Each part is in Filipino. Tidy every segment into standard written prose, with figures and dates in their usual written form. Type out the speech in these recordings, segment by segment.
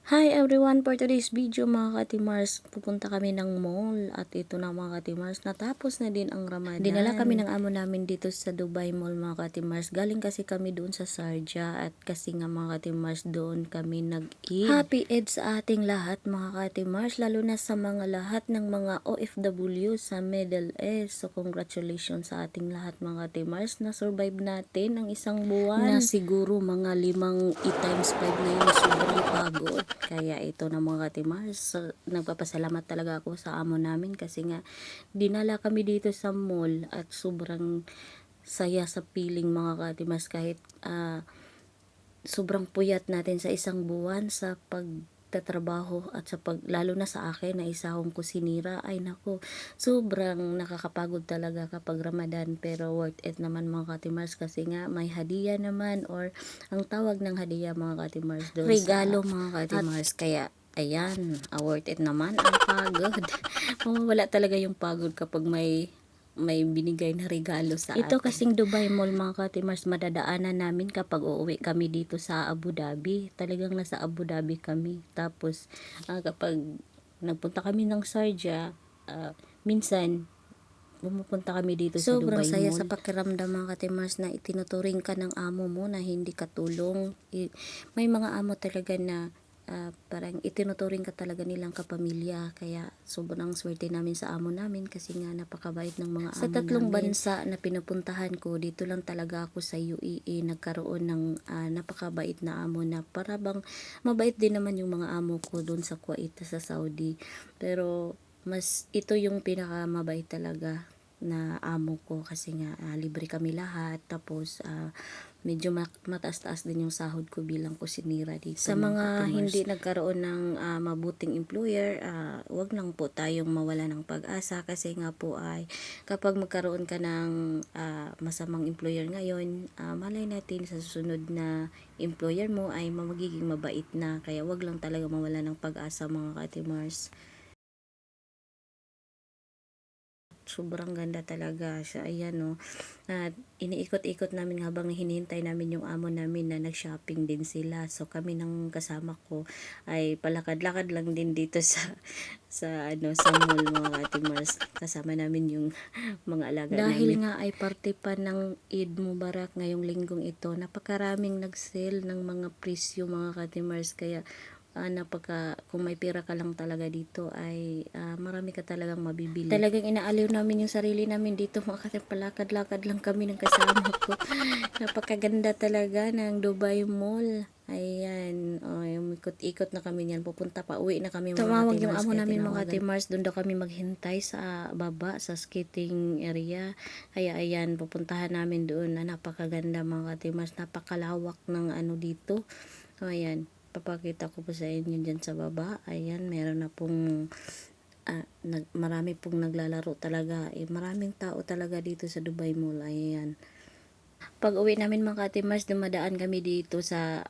Hi everyone! For today's video mga katimars, pupunta kami ng mall at ito na mga katimars, natapos na din ang Ramadan. Dinala kami ng amo namin dito sa Dubai Mall mga katimars. Galing kasi kami doon sa Sharjah at kasi nga mga katimars doon kami nag-Eid. Happy Eid sa ating lahat mga katimars, lalo na sa mga lahat ng mga OFW sa Middle East. So congratulations sa ating lahat mga katimars, na survive natin ang isang buwan. Na siguro mga 5 times 5 na yun, sobrang pagod. Kaya ito na mga katimars, so, nagpapasalamat talaga ako sa amo namin kasi nga dinala kami dito sa mall at sobrang saya sa feeling mga katimars kahit sobrang puyat natin sa isang buwan sa pagtatrabaho at sa lalo na sa akin na isa akong kusinira, ay nako, sobrang nakakapagod talaga kapag Ramadan, pero worth it naman mga katimars kasi nga may hadiah naman, or ang tawag ng hadiah mga katimars doon, regalo mga katimars. Kaya ayan, worth it naman ang pagod. Mawawala talaga yung pagod kapag may binigay na regalo sa ito atin. Kasing Dubai Mall mga katimars, madadaanan namin kapag uuwi kami dito sa Abu Dhabi. Talagang nasa Abu Dhabi kami. Tapos kapag nagpunta kami ng Sharjah, minsan pumupunta kami dito sa Dubai Mall. Sobrang saya sa pakiramdam mga katimars na itinuturing ka ng amo mo na hindi katulong. May mga amo talaga na parang itinuturing ka talaga nilang kapamilya. Kaya sobrang swerte namin sa amo namin kasi nga napakabait ng mga amo namin. Sa tatlong bansa na pinupuntahan ko, dito lang talaga ako sa UAE nagkaroon ng napakabait na amo, na para bang mabait din naman yung mga amo ko doon sa Kuwait, sa Saudi. Pero mas ito yung pinakamabait talaga na amo ko kasi nga libre kami lahat, tapos medyo mataas-taas din yung sahod ko bilang kusinira dito. Sa mga hindi nagkaroon ng mabuting employer, wag lang po tayong mawala ng pag-asa kasi nga po ay kapag magkaroon ka ng masamang employer ngayon, malay natin sa susunod na employer mo ay magiging mabait na. Kaya wag lang talaga mawala ng pag-asa mga katimars. Sobrang ganda talaga siya. Ayan no. At iniikot-ikot namin habang hinihintay namin yung amo namin na nag-shopping din sila. So kami ng kasama ko ay palakad-lakad lang din dito sa mall mga katimars. Kasama namin yung mga alaga namin. Dahil nga ay parte pa ng Eid Mubarak ngayong linggong ito, napakaraming nag-sale ng mga presyo mga katimars. Kaya kung may pera ka lang talaga dito ay marami ka talagang mabibili. Talagang inaaliw namin yung sarili namin dito mga palakad-lakad lang kami ng kasama ko. Napakaganda talaga ng Dubai Mall. Ayan, ikot-ikot na kami niyan, pupunta pa, uwi na kami mga tumawag katimars. Yung amo namin mga katimars, doon daw kami maghintay sa baba, sa skating area. Kaya ayan, pupuntahan namin doon na napakaganda mga katimars, napakalawak ng dito. So ayan, papakita ko po sa inyo dyan sa baba. Ayan, meron na pong marami pong naglalaro talaga. Maraming tao talaga dito sa Dubai Mall. Ayan. Pag uwi namin mga katimars, dumadaan kami dito sa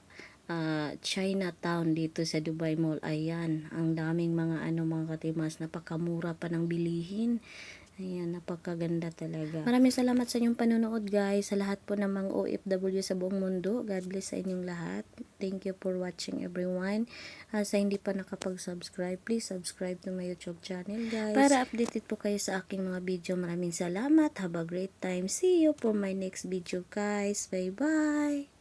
Chinatown dito sa Dubai Mall. Ayan, ang daming mga mga katimars, napakamura pa ng bilihin. Ayan, napakaganda talaga. Maraming salamat sa inyong panonood guys, sa lahat po ng mga OFW sa buong mundo. God bless sa inyong lahat. Thank you for watching everyone. Sa hindi pa nakapag-subscribe, please subscribe to my YouTube channel guys, para updated po kayo sa aking mga video. Maraming salamat. Have a great time. See you for my next video guys. Bye bye.